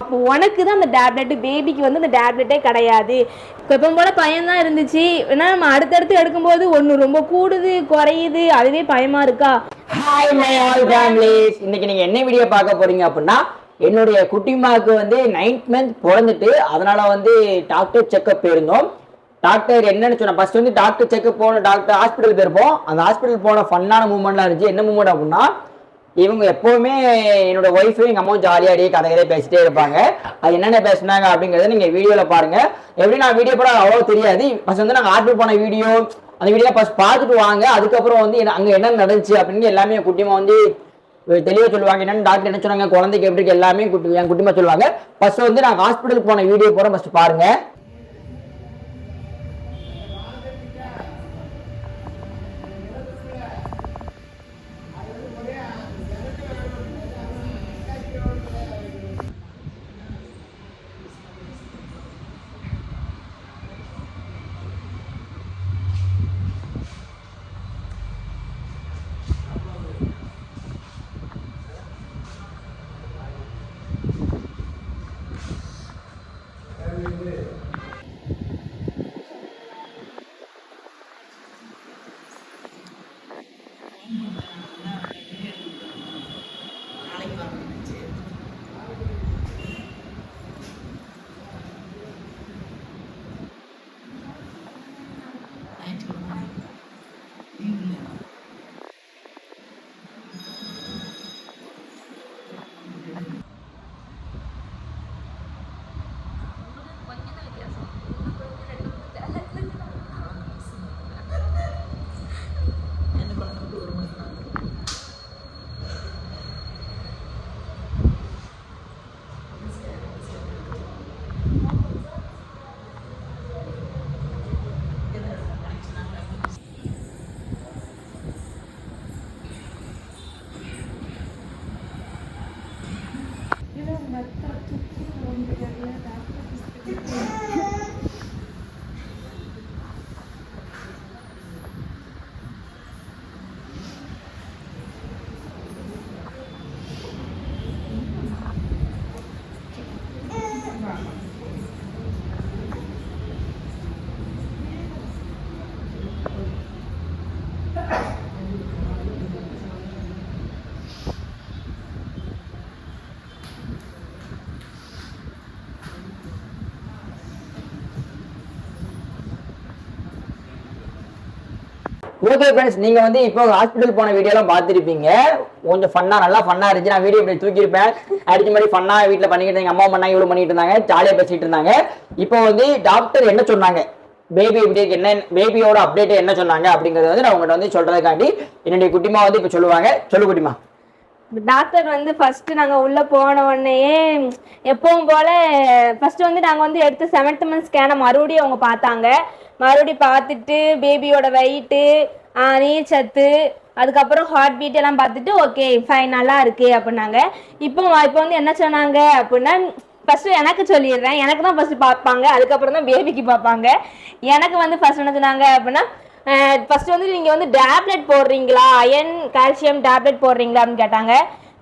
அப்போ உனக்கு தான் அந்த டேப்லெட்டு, பேபிக்கு வந்து அந்த டேப்லெட்டே கிடையாது. எப்பவும் போல் பயம்தான் இருந்துச்சு. ஏன்னா நம்ம அடுத்தடுத்து எடுக்கும்போது ஒன்று ரொம்ப கூடுது குறையுது, அதுவே பயமாக இருக்கா. ஹாய் மை ஆல் ஃபேமிலிஸ், இன்னைக்கு நீங்கள் என்ன வீடியோ பார்க்க போகிறீங்க அப்படின்னா, என்னுடைய குட்டிமாவுக்கு வந்து 9th மந்த் பிறந்துட்டு அதனால வந்து டாக்டர் செக்அப் போயிருந்தோம். டாக்டர் என்னன்னு சொன்னால், ஃபர்ஸ்ட் வந்து டாக்டர் செக்அப் போன டாக்டர் ஹாஸ்பிட்டல் போயிருப்போம். அந்த ஹாஸ்பிட்டல் போன ஃபன்னான மூமெண்ட்லாம் இருந்துச்சு. என்ன மூமெண்ட் அப்படின்னா, இவங்க எப்போவுமே என்னோட ஒய்ஃபும் எங்கள் அம்மாவும் ஜாலியாடியே கதைகளே பேசிட்டே இருப்பாங்க. அது என்னென்ன பேசினாங்க அப்படிங்கிறத நீங்கள் வீடியோவில் பாருங்கள். எப்படி நான் வீடியோ போட அவ்வளோ தெரியாது. ஃபர்ஸ்ட் வந்து நாங்கள் ஹாஸ்பிட்டல் போன வீடியோ, அந்த வீடியோ ஃபர்ஸ்ட் பார்த்துட்டு வாங்க. அதுக்கப்புறம் வந்து அங்கே என்ன நடந்துச்சு அப்படின்னு எல்லாமே என் குட்டிமா வந்து தெளிவாக சொல்லுவாங்க. என்னென்னு டாக்டர் என்ன சொன்னாங்க, குழந்தைக்கு எப்படி இருக்கு எல்லாமே என் குட்டிமா சொல்லுவாங்க. ஃபர்ஸ்ட் வந்து நாங்கள் ஹாஸ்பிட்டலுக்கு போன வீடியோ போகிறோம், ஃபர்ஸ்ட் பாருங்கள். ஓகே ஃப்ரெண்ட்ஸ், நீங்கள் வந்து இப்போ ஹாஸ்பிட்டல் போன வீடியோலாம் பார்த்துருப்பீங்க. கொஞ்சம் நல்லா ஃபன்னாக இருந்துச்சு. நான் வீடியோ இப்படி தூக்கியிருப்பேன், அடிச்ச மாதிரி ஃபன்னாக வீட்டில் பண்ணிக்கிட்டு இருந்தாங்க. அம்மா பண்ணாங்க, இவ்வளோ பண்ணிட்டு இருந்தாங்க, ஜாலியாக பேசிட்டு இருந்தாங்க. இப்போ வந்து டாக்டர் என்ன சொன்னாங்க, பேபி இப்படி என்ன, பேபியோட அப்டேட் என்ன சொன்னாங்க அப்படிங்கிறத வந்து நான் உங்கள்கிட்ட வந்து சொல்கிறதுக்காண்டி என்னுடைய குட்டிமா வந்து இப்போ சொல்லுவாங்க. சொல்லு குட்டிமா. டாக்டர் வந்து ஃபர்ஸ்ட் நாங்கள் உள்ளே போன உடனேயே எப்பவும் போல் ஃபர்ஸ்ட் வந்து நாங்கள் வந்து எடுத்து 7th மந்த் ஸ்கேனை மறுபடியும் அவங்க பார்த்தாங்க. மறுபடியும் பார்த்துட்டு பேபியோட வெயிட்டு, நீர் சத்து, அதுக்கப்புறம் ஹார்ட் பீட் எல்லாம் பார்த்துட்டு ஓகே ஃபைன் நல்லா இருக்கு அப்படின்னாங்க. இப்போ வந்து என்ன சொன்னாங்க அப்படின்னா, ஃபர்ஸ்ட் எனக்கு சொல்லிடுறேன், எனக்கு தான் ஃபர்ஸ்ட் பார்ப்பாங்க, அதுக்கப்புறம் தான் பேபிக்கு பார்ப்பாங்க. எனக்கு வந்து ஃபர்ஸ்ட் என்ன சொன்னாங்க அப்படின்னா, ஃபர்ஸ்ட் வந்து நீங்கள் வந்து டேப்லெட் போடுறீங்களா, அயன் கால்சியம் டேப்லெட் போடுறீங்களா அப்படின்னு கேட்டாங்க.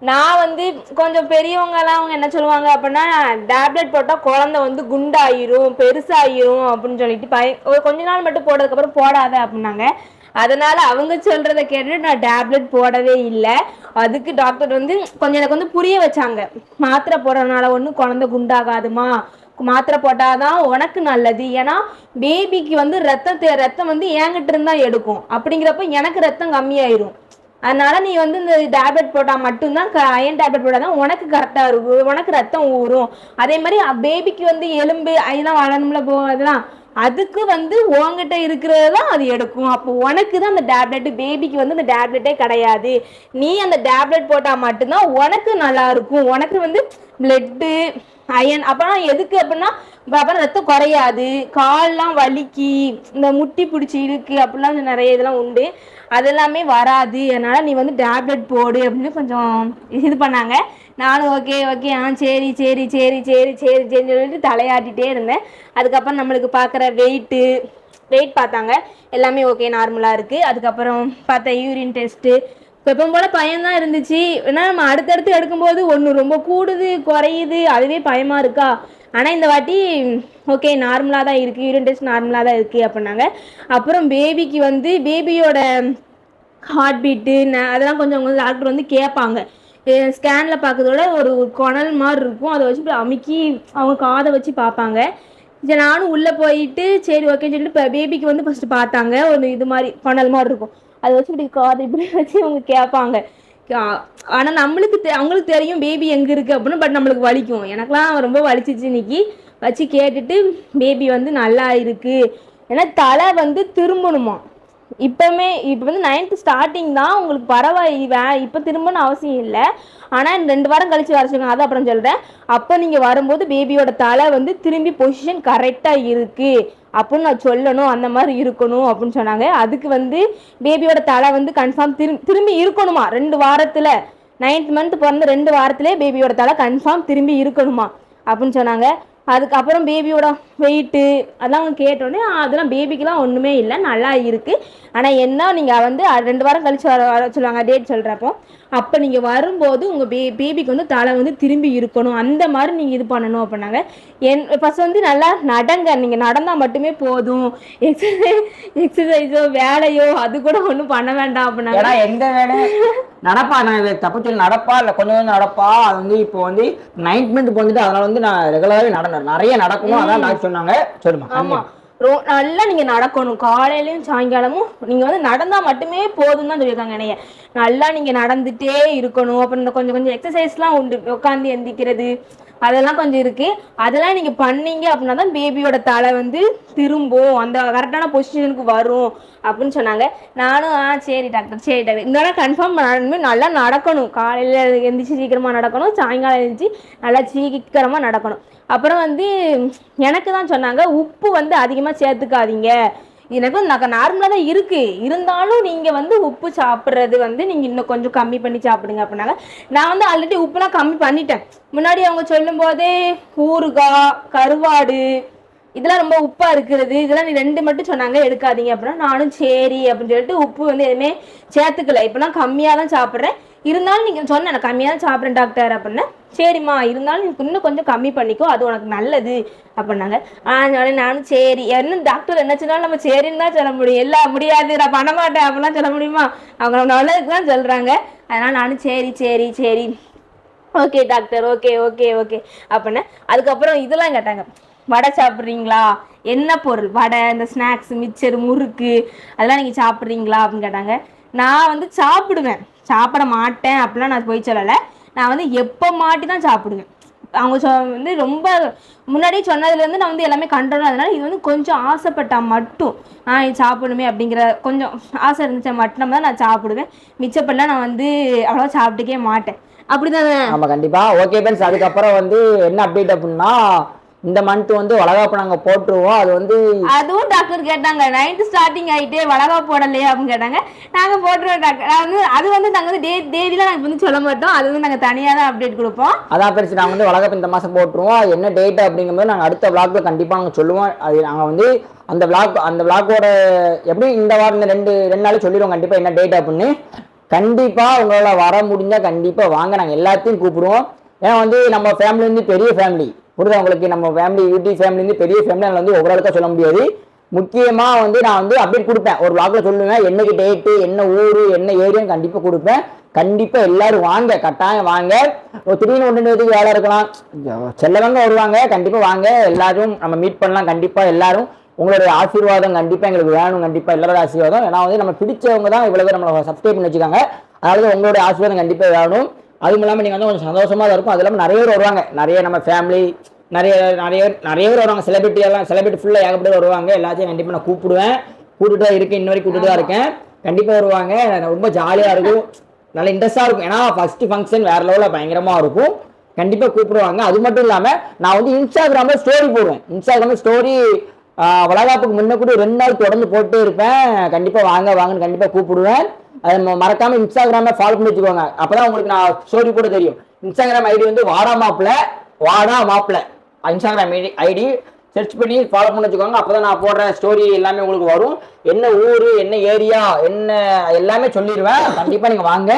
நான் வந்து கொஞ்சம் பெரியவங்கலாம் அவங்க என்ன சொல்லுவாங்க அப்படின்னா, டேப்லெட் போட்டால் குழந்தை வந்து குண்டாயிரும் பெருசாயிரும் அப்படின்னு சொல்லிட்டு கொஞ்ச நாள் மட்டும் போடுறதுக்கப்புறம் போடாத அப்படின்னாங்க. அதனால அவங்க சொல்றதை கேட்டுட்டு நான் டேப்லெட் போடவே இல்லை. அதுக்கு டாக்டர் வந்து கொஞ்சம் எனக்கு வந்து புரிய வச்சாங்க, மாத்திரை போடுறதுனால ஒன்றும் குழந்தை குண்டாகாதுமா, மாத்திரை போட்டாதான் உனக்கு நல்லது. ஏன்னா பேபிக்கு வந்து ரத்தம் வந்து என்கிட்ட இருந்தா எடுக்கும், அப்படிங்கிறப்ப எனக்கு ரத்தம் கம்மியாயிரும். அதனால நீ வந்து இந்த டேப்லெட் போட்டால் மட்டும்தான், அயன் டேப்லெட் போட்டால் தான் உனக்கு கரெக்டாக இருக்கும், உனக்கு ரத்தம் ஊறும். அதே மாதிரி பேபிக்கு வந்து எலும்பு அதெல்லாம் வளரணும்ல போதெல்லாம், அதுக்கு வந்து உங்ககிட்ட இருக்கிறது தான் அது எடுக்கும். அப்போ உனக்கு தான் அந்த டேப்லெட், பேபிக்கு வந்து அந்த டேப்லெட்டே கிடையாது. நீ அந்த டேப்லெட் போட்டால் மட்டும்தான் உனக்கு நல்லா இருக்கும். உனக்கு வந்து பிளட்டு அயன் அப்போலாம் எதுக்கு அப்படின்னா, அப்புறம் ரத்தம் குறையாது, கால்லாம் வலிக்கி, இந்த முட்டி பிடிச்சி இருக்கு அப்படிலாம் நிறைய இதெல்லாம் உண்டு, அதெல்லாமே வராது. அதனால் நீ வந்து டேப்லெட் போடு அப்படின்னு கொஞ்சம் இது பண்ணாங்க. நானும் ஓகே ஓகே சரி சரி சரி சரி சரி சரின்னு சொல்லிட்டு தலையாட்டிகிட்டே இருந்தேன். அதுக்கப்புறம் நம்மளுக்கு பார்க்குற வெயிட் பார்த்தாங்க, எல்லாமே ஓகே நார்மலாக இருக்குது. அதுக்கப்புறம் பார்த்தா யூரின் டெஸ்ட்டு, எப்பவும் போல பயம்தான் இருந்துச்சு. ஏன்னா நம்ம அடுத்தடுத்து எடுக்கும்போது ஒன்று ரொம்ப கூடுது குறையுது, அதுவே பயமா இருக்கா. ஆனால் இந்த வாட்டி ஓகே நார்மலாக தான் இருக்குது, யூரின் டெஸ்ட் நார்மலாக தான் இருக்குது அப்படின்னாங்க. அப்புறம் பேபிக்கு வந்து பேபியோட ஹார்ட் பீட்டு அதெல்லாம் கொஞ்சம் டாக்டர் வந்து கேட்பாங்க. ஸ்கேனில் பார்க்கறதோட ஒரு குணல் மாதிரி இருக்கும், அதை வச்சு அமுக்கி அவங்க காதை வச்சு பார்ப்பாங்க. சரி நானும் உள்ளே போயிட்டு சரி ஓகேன்னு சொல்லிட்டு இப்போ பேபிக்கு வந்து ஃபஸ்ட்டு பார்த்தாங்க. ஒரு இது மாதிரி குணல் மாதிரி இருக்கும், அதை வச்சு இப்படி காதை இப்படி வச்சு அவங்க கேட்பாங்க. ஆனால் அவங்களுக்கு தெரியும் பேபி எங்கே இருக்குது அப்படின்னு. பட் நம்மளுக்கு வலிக்கும். எனக்குலாம் ரொம்ப வலிச்சிச்சு இன்னைக்கு. வச்சு கேட்டுட்டு பேபி வந்து நல்லா இருக்குது. ஏன்னா தலை வந்து திரும்பணுமா இப்போ வந்து 9th ஸ்டார்டிங் தான், உங்களுக்கு பரவாயில்ல இப்போ திரும்பணும்னு அவசியம் இல்லை. ஆனால் 2 வாரம் கழிச்சு வர சொல்லுங்க, அதை அப்புறம் சொல்கிறேன். அப்போ நீங்கள் வரும்போது பேபியோட தலை வந்து திரும்பி பொசிஷன் கரெக்டாக இருக்குது அப்படின்னு நான் சொல்லணும், அந்த மாதிரி இருக்கணும் அப்படின்னு சொன்னாங்க. அதுக்கு வந்து பேபியோட தலை வந்து கன்ஃபார்ம் திரும்பி இருக்கணுமா 2 வாரத்தில். 9th மந்த் பிறந்த 2 வாரத்திலே பேபியோட தலை கன்ஃபார்ம் திரும்பி இருக்கணுமா அப்படின்னு சொன்னாங்க. அதுக்கப்புறம் பேபியோட வெயிட்டு அதெல்லாம் அவங்க கேட்டோடனே அதெல்லாம் பேபிக்கெலாம் ஒன்றுமே இல்லை, நல்லா இருக்குது. ஆனால் என்ன நீங்கள் வந்து 2 வாரம் கழிச்சு வர சொல்லுவாங்க, டேட் சொல்கிறப்போ. அப்போ நீங்கள் வரும்போது உங்கள் பேபிக்கு வந்து தலை வந்து திரும்பி இருக்கணும், அந்த மாதிரி நீங்கள் இது பண்ணணும் அப்படின்னாங்க. ஃபஸ்ட் வந்து நல்லா நடங்க, நீங்கள் நடந்தால் மட்டுமே போதும், எக்ஸசைஸோ வேலையோ அது கூட ஒன்றும் பண்ண வேண்டாம் அப்படின்னாங்க. எந்த வேலையும் நடப்பா, நான் தப்பு சொல்லி நடப்பா இல்லை கொஞ்சம் நடப்பா. அது வந்து இப்போ வந்து 9th மந்த் வந்துட்டு அதனால வந்து நான் ரெகுலராகவே நிறைய நடக்கணும், அதான் டாக்டர் சொன்னாங்க. சொல்லுமா. ஆமாம், நல்லா நீங்கள் நடக்கணும், காலையிலையும் சாயங்காலமும் நீங்கள் வந்து நடந்தால் மட்டுமே போதும் தான் சொல்லியிருக்காங்க. என்னைய நல்லா நீங்கள் நடந்துகிட்டே இருக்கணும். அப்புறம் இந்த கொஞ்சம் எக்ஸசைஸ்லாம் உண்டு, உட்காந்து எந்திக்கிறது அதெல்லாம் கொஞ்சம் இருக்குது. அதெல்லாம் நீங்கள் பண்ணீங்க அப்படின்னா தான் பேபியோட தலை வந்து திரும்பும், அந்த கரெக்டான பொசிஷனுக்கு வரும் அப்படின்னு சொன்னாங்க. நானும் சரி டாக்டர் சரி டாக்டர், இந்த கன்ஃபார்ம் நல்லா நடக்கணும், காலையில் எந்திரிச்சு சீக்கிரமாக நடக்கணும், சாயங்காலம் எழுந்திரிச்சு நல்லா சீக்கிரமாக நடக்கணும். அப்புறம் வந்து எனக்கு தான் சொன்னாங்க உப்பு வந்து அதிகமாக சேர்த்துக்காதீங்க, எனக்கு நார்மலாக தான் இருக்குது, இருந்தாலும் நீங்கள் வந்து உப்பு சாப்பிட்றது வந்து நீங்கள் இன்னும் கொஞ்சம் கம்மி பண்ணி சாப்பிடுங்க அப்படின்னாங்க. நான் வந்து ஆல்ரெடி உப்புலாம் கம்மி பண்ணிட்டேன். முன்னாடி அவங்க சொல்லும் போதே ஊறுகாய் கருவாடு இதெல்லாம் ரொம்ப உப்பாக இருக்கிறது, இதெல்லாம் நீ 2 மட்டும் சொன்னாங்க எடுக்காதீங்க அப்படின்னா நானும் சரி அப்படின்னு சொல்லிட்டு உப்பு வந்து எதுவுமே சேர்த்துக்கல. இப்போலாம் கம்மியாக தான் சாப்பிட்றேன், இருந்தாலும் நீங்கள் சொன்னேன் நான் கம்மியாக தான் சாப்பிட்றேன் டாக்டர் அப்படின்னா. சரிம்மா இருந்தாலும் நீ இன்னும் கொஞ்சம் கம்மி பண்ணிக்கோ, அது உனக்கு நல்லது அப்படின்னாங்க. நானும் சரி, என்ன டாக்டர் என்ன சொன்னாலும் நம்ம சரின்னு தான் சொல்ல முடியும், எல்லாம் முடியாது நான் பண்ண மாட்டேன் அப்படிலாம் சொல்ல முடியுமா, அவங்க நல்லதுக்கு தான் சொல்கிறாங்க. அதனால் நானும் சரி சரி சரி okay doctor okay okay okay அப்படின்னா. அதுக்கப்புறம் இதெல்லாம் கேட்டாங்க, வடை சாப்பிட்றீங்களா, என்ன பொருள் வடை, இந்த ஸ்நாக்ஸ் மிச்சர் முறுக்கு அதெல்லாம் நீங்கள் சாப்பிட்றீங்களா அப்படின்னு கேட்டாங்க. நான் வந்து சாப்பிடுவேன், சாப்பிட மாட்டேன் அப்படிலாம் நான் போய் சொல்லலை. நான் வந்து எப்போ மாட்டி தான் சாப்பிடுவேன். அவங்க வந்து ரொம்ப முன்னாடியே சொன்னதுலேருந்து நான் வந்து எல்லாமே கண்ட்ரோல், அதனால இது வந்து கொஞ்சம் ஆசைப்பட்டால் மட்டும் இது சாப்பிடணுமே அப்படிங்கிற கொஞ்சம் ஆசை இருந்துச்சா மட்டும் தான் நான் சாப்பிடுவேன். மிச்சப்பெல்லாம் நான் வந்து அவ்வளோவா சாப்பிட்டுக்கே மாட்டேன். அப்படிதானே? ஆமாம் கண்டிப்பாக. ஓகே ஃப்ரெண்ட்ஸ், அதுக்கப்புறம் வந்து என்ன அப்டேட் அப்படின்னா இந்த மந்த் வந்து வளகாப்பு நாங்கள் போட்டுருவோம். அது வந்து அதுவும் டாக்டர் கேட்டாங்க 9th ஸ்டார்டிங் ஆகிட்டே வளகாப்பு போடலையே அப்படின்னு கேட்டாங்க. நாங்கள் போட்டுருவோம் டாக்டர். அது வந்து நாங்கள் வந்து தேதியில் நாங்கள் வந்து சொல்ல மாட்டோம், அது வந்து நாங்கள் தனியாக தான் அப்டேட் கொடுப்போம். அதான் ஃப்ரெண்ட்ஸ், நாங்கள் வந்து வளகாப்பு இந்த மாதம் போட்டுருவோம். என்ன டேட் அப்படிங்கும்போது நாங்கள் அடுத்த விளாக்ல கண்டிப்பாக நாங்கள் சொல்லுவோம். அது நாங்கள் வந்து அந்த விளாக்கோட எப்படி இந்த வாரம் இந்த ரெண்டு நாள் சொல்லிடுவோம் கண்டிப்பாக என்ன டேட் அப்படின்னு. கண்டிப்பாக உங்களால் வர முடிஞ்சால் கண்டிப்பாக வாங்க, நாங்கள் எல்லாத்தையும் கூப்பிடுவோம். ஏன்னா வந்து நம்ம ஃபேமிலி வந்து பெரிய ஃபேமிலி, புரியுதா உங்களுக்கு, நம்ம ஃபேமிலி யூடியூப் ஃபேமிலி வந்து பெரிய ஃபேமிலி, அதில் வந்து ஒவ்வொருக்கும் சொல்ல முடியாது. முக்கியமாக வந்து நான் வந்து அப்டேட் கொடுப்பேன், ஒரு விளாக்ல சொல்லுவேன் என்னைக்கு டேட்டு என்ன ஊர் என்ன ஏரியான்னு கண்டிப்பாக கொடுப்பேன். கண்டிப்பாக எல்லாரும் வாங்க, கட்டாயம் வாங்க. திடீர்னு 1-2 வேலை இருக்கலாம், செல்லவங்க வருவாங்க, கண்டிப்பாக வாங்க, எல்லாரும் நம்ம மீட் பண்ணலாம். கண்டிப்பாக எல்லாரும் உங்களுடைய ஆசீர்வாதம் கண்டிப்பாக எங்களுக்கு வேணும், கண்டிப்பாக எல்லாரோட ஆசீர்வாதம். ஏன்னா வந்து நம்ம பிடிச்சவங்க தான் இவ்வளோ பேர் நம்மளை சப்ஸ்கிரைப் பண்ணி வச்சுக்காங்க, அதனால உங்களுடைய ஆசீர்வாதம் கண்டிப்பாக வேணும். அதுவும் இல்லாமல் நீங்கள் வந்து கொஞ்சம் சந்தோஷமாக தான் இருக்கும். அது இல்லாமல் நிறைய பேர் வருவாங்க, நிறைய நம்ம ஃபேமிலி நிறைய பேர் வருவாங்க, செலிபிரிட்டி ஃபுல்லாக ஏகப்பட்டு வருவாங்க. எல்லாத்தையும் கண்டிப்பாக நான் கூப்பிட்டு தான் இருக்கேன், இன்ன வரைக்கும் கூப்பிட்டு தான் இருக்கேன். கண்டிப்பாக வருவாங்க, ரொம்ப ஜாலியாக இருக்கும், நல்ல இன்ட்ரெஸ்ட்டாக இருக்கும். ஏன்னா ஃபஸ்ட்டு ஃபங்க்ஷன் வேறு லெவலில் பயங்கரமாக இருக்கும். கண்டிப்பாக கூப்பிடுவாங்க. அது மட்டும் இல்லாமல் நான் வந்து இன்ஸ்டாகிராமில் ஸ்டோரி போடுவேன். இன்ஸ்டாகிராமில் ஸ்டோரி வளகாப்புக்கு முன்ன கூட 2 நாள் தொடர்ந்து போட்டே இருப்பேன். கண்டிப்பாக வாங்கன்னு கண்டிப்பாக கூப்பிடுவேன். அதை மறக்காமல் இன்ஸ்டாகிராமில் ஃபாலோ பண்ணி வச்சுக்கோங்க, அப்போ தான் உங்களுக்கு நான் ஸ்டோரி கூட தெரியும். இன்ஸ்டாகிராம் ஐடி வந்து வாடா மாப்பிள்ள இன்ஸ்டாகிராம் ஐடி. சர்ச் பண்ணி ஃபாலோ பண்ணி வச்சுக்கோங்க. அப்பதான் நான் போடுற ஸ்டோரி எல்லாமே உங்களுக்கு வரும். என்ன ஊரு, என்ன ஏரியா, என்ன எல்லாமே சொல்லிடுவேன். கண்டிப்பா நீங்க வாங்க,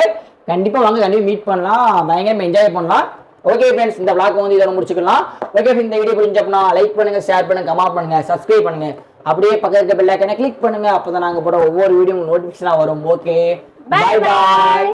கண்டிப்பா மீட் பண்ணலாம், பயங்கரமா என்ஜாய் பண்ணலாம். ஓகே ஃப்ரெண்ட்ஸ், இந்த vlog வந்து இதோட முடிச்சுக்கலாம். ஓகே ஃப்ரெண்ட்ஸ், இந்த வீடியோ பிடிச்சப்பனா லைக் பண்ணுங்க, ஷேர் பண்ணுங்க, கமெண்ட் பண்ணுங்க, சப்ஸ்கிரைப் பண்ணுங்க. அப்படியே பக்கத்துல இருக்க பெல் ஐகானை கிளிக் பண்ணுங்க. அப்பதான் நாங்க போட ஒவ்வொரு வீடியோ நோட்டிபிகேஷனா வரும். Okay, bye bye.